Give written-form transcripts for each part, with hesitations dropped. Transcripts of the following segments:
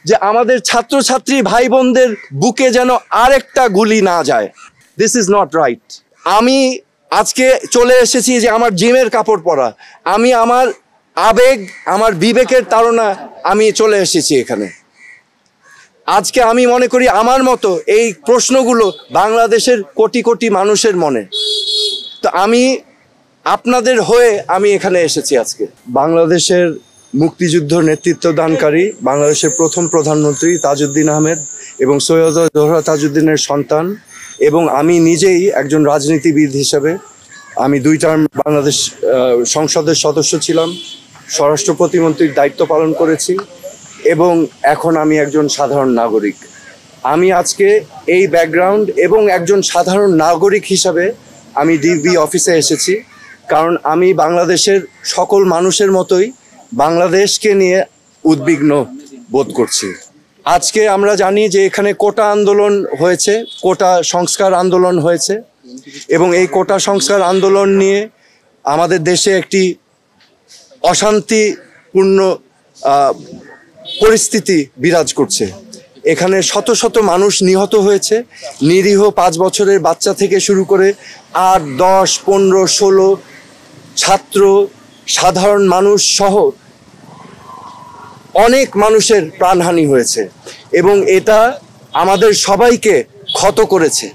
যে আমাদের ছাত্রছাত্রী ভাই বোনদের বুকে যেন আরেকটা গুলি না যায়। This is not right. আমি আজকে চলে এসেছি যে আমার জিমের কাপড় পরা, আমি আমার আবেগ, আমার বিবেকের তাড়না আমি চলে এসেছি এখানে। আজকে আমি মনে করি আমার মতো এই প্রশ্নগুলো বাংলাদেশের কোটি কোটি মানুষের মনে। তো আমি আপনাদের হয়ে আমি এখানে এসেছি আজকে। বাংলাদেশের মুক্তিযুদ্ধ নেতৃত্ব দানকারী বাংলাদেশের প্রথম প্রধানমন্ত্রী তাজউদ্দিন আহমেদ এবং সৈয়দ জোহরা তাজউদ্দিনের সন্তান, এবং আমি নিজেই একজন রাজনীতিবিদ হিসেবে আমি 2 টার্ম বাংলাদেশ সংসদের সদস্য ছিলাম, স্বরাষ্ট্র প্রতিমন্ত্রীর দায়িত্ব পালন করেছি, এবং এখন আমি একজন সাধারণ নাগরিক। আমি আজকে এই ব্যাকগ্রাউন্ড এবং একজন সাধারণ নাগরিক হিসাবে আমি ডিবি অফিসে এসেছি, কারণ আমি বাংলাদেশের সকল মানুষের মতোই বাংলাদেশকে নিয়ে উদ্বিগ্ন বোধ করছি। আজকে আমরা জানি যে এখানে কোটা আন্দোলন হয়েছে, কোটা সংস্কার আন্দোলন হয়েছে, এবং এই কোটা সংস্কার আন্দোলন নিয়ে আমাদের দেশে একটি অশান্তিপূর্ণ পরিস্থিতি বিরাজ করছে। এখানে শত শত মানুষ নিহত হয়েছে, নিরীহ 5 বছরের বাচ্চা থেকে শুরু করে 8, 10, 15, 16 ছাত্র, সাধারণ মানুষ সহ অনেক মানুষের প্রাণহানি হয়েছে, এবং এটা আমাদের সবাইকে ক্ষত করেছে,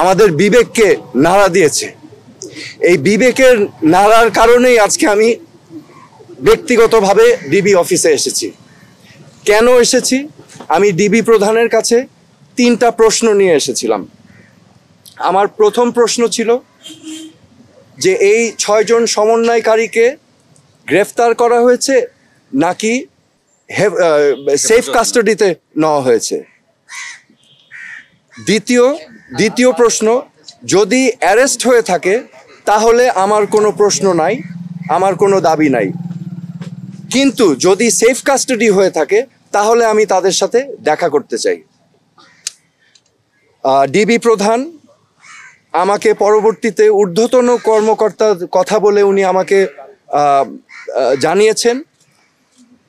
আমাদের বিবেককে নাড়া দিয়েছে। এই বিবেকের নাড়ার কারণেই আজকে আমি ব্যক্তিগতভাবে ডিবি অফিসে এসেছি। কেন এসেছি? আমি ডিবি প্রধানের কাছে 3টা প্রশ্ন নিয়ে এসেছিলাম। আমার প্রথম প্রশ্ন ছিল যে এই 6 জন সমন্বয়কারীকে গ্রেফতার করা হয়েছে নাকি সেফ কাস্টাডিতে নেওয়া হয়েছে। দ্বিতীয় প্রশ্ন, যদি অ্যারেস্ট হয়ে থাকে তাহলে আমার কোনো প্রশ্ন নাই, আমার কোনো দাবি নাই, কিন্তু যদি সেফ কাস্টাডি হয়ে থাকে তাহলে আমি তাদের সাথে দেখা করতে চাই। ডিবি প্রধান আমাকে পরবর্তীতে ঊর্ধ্বতন কর্মকর্তার কথা বলে উনি আমাকে জানিয়েছেন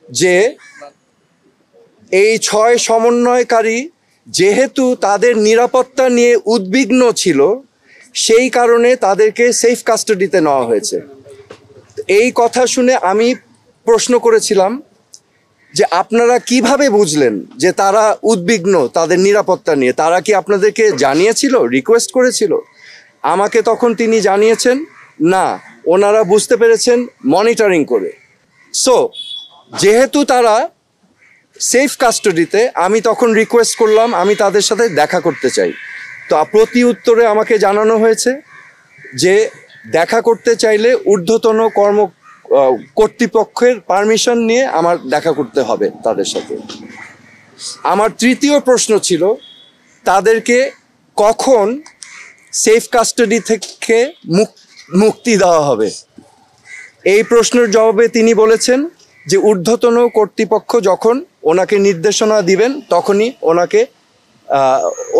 যে এই 6 সমন্বয়কারী যেহেতু তাদের নিরাপত্তা নিয়ে উদ্বিগ্ন ছিল, সেই কারণে তাদেরকে সেফ কাস্টাডিতে নেওয়া হয়েছে। এই কথা শুনে আমি প্রশ্ন করেছিলাম যে আপনারা কিভাবে বুঝলেন যে তারা উদ্বিগ্ন তাদের নিরাপত্তা নিয়ে? তারা কি আপনাদেরকে জানিয়েছিল, রিকোয়েস্ট করেছিল? আমাকে তখন তিনি জানিয়েছেন না, ওনারা বুঝতে পেরেছেন মনিটরিং করে। সো যেহেতু তারা সেফ কাস্টাডিতে, আমি তখন রিকোয়েস্ট করলাম আমি তাদের সাথে দেখা করতে চাই। তো প্রতি উত্তরে আমাকে জানানো হয়েছে যে দেখা করতে চাইলে ঊর্ধ্বতন কর্তৃপক্ষের পারমিশন নিয়ে আমার দেখা করতে হবে তাদের সাথে। আমার তৃতীয় প্রশ্ন ছিল তাদেরকে কখন সেফ কাস্টাডি থেকে মুক্তি দেওয়া হবে। এই প্রশ্নের জবাবে তিনি বলেছেন যে ঊর্ধ্বতন কর্তৃপক্ষ যখন ওনাকে নির্দেশনা দিবেন তখনই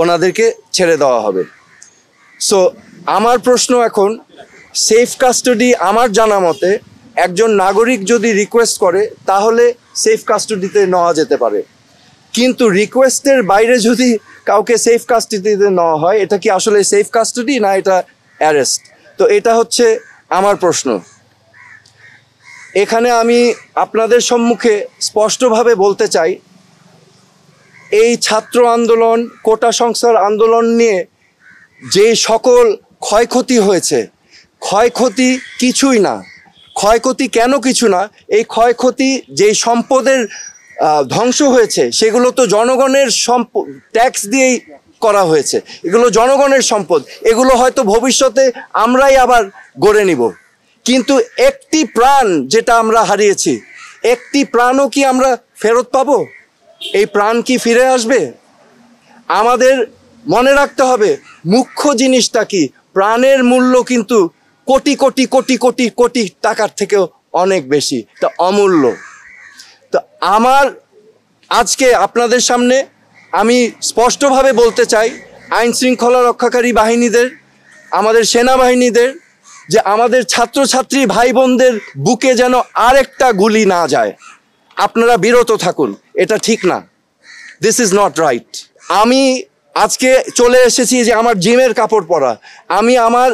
ওনাদেরকে ছেড়ে দেওয়া হবে। সো আমার প্রশ্ন এখন, সেফ কাস্টাডি আমার জানা মতে একজন নাগরিক যদি রিকোয়েস্ট করে তাহলে সেফ কাস্টাডিতে নেওয়া যেতে পারে, কিন্তু রিকোয়েস্টের বাইরে যদি কাউকে সেফ কাস্টাডিতে নেওয়া হয়, এটা কি আসলে সেফ কাস্টাডি না এটা অ্যারেস্ট? তো এটা হচ্ছে আমার প্রশ্ন। এখানে আমি আপনাদের সম্মুখে স্পষ্টভাবে বলতে চাই, এই ছাত্র আন্দোলন, কোটা সংস্কার আন্দোলন নিয়ে যে সকল ক্ষয়ক্ষতি হয়েছে, ক্ষয়ক্ষতি কিছুই না। ক্ষয়ক্ষতি কেন কিছু না? এই ক্ষয়ক্ষতি যেই সম্পদের ধ্বংস হয়েছে সেগুলো তো জনগণের ট্যাক্স দিয়েই করা হয়েছে। এগুলো জনগণের সম্পদ, এগুলো হয়তো ভবিষ্যতে আমরাই আবার গড়ে নিব, কিন্তু একটি প্রাণ যেটা আমরা হারিয়েছি, একটি প্রাণও কি আমরা ফেরত পাবো? এই প্রাণ কি ফিরে আসবে? আমাদের মনে রাখতে হবে মুখ্য জিনিসটা কি, প্রাণের মূল্য কিন্তু কোটি কোটি কোটি কোটি কোটি টাকার থেকেও অনেক বেশি, তা অমূল্য। তো আমার আজকে আপনাদের সামনে আমি স্পষ্টভাবে বলতে চাই আইন শৃঙ্খলা রক্ষাকারী বাহিনীদের, আমাদের সেনাবাহিনীদের, যে আমাদের ছাত্রছাত্রী ভাই বোনদের বুকে যেন আরেকটা গুলি না যায়। আপনারা বিরত থাকুন, এটা ঠিক না। This is not right. আমি আজকে চলে এসেছি যে আমার জিমের কাপড় পরা, আমি আমার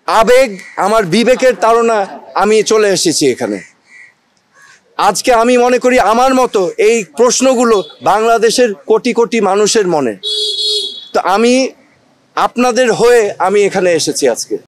আবেগ, আমার বিবেকের তাড়না আমি চলে এসেছি এখানে। আজকে আমি মনে করি আমার মতো এই প্রশ্নগুলো বাংলাদেশের কোটি কোটি মানুষের মনে। তো আমি আপনাদের হয়ে আমি এখানে এসেছি আজকে।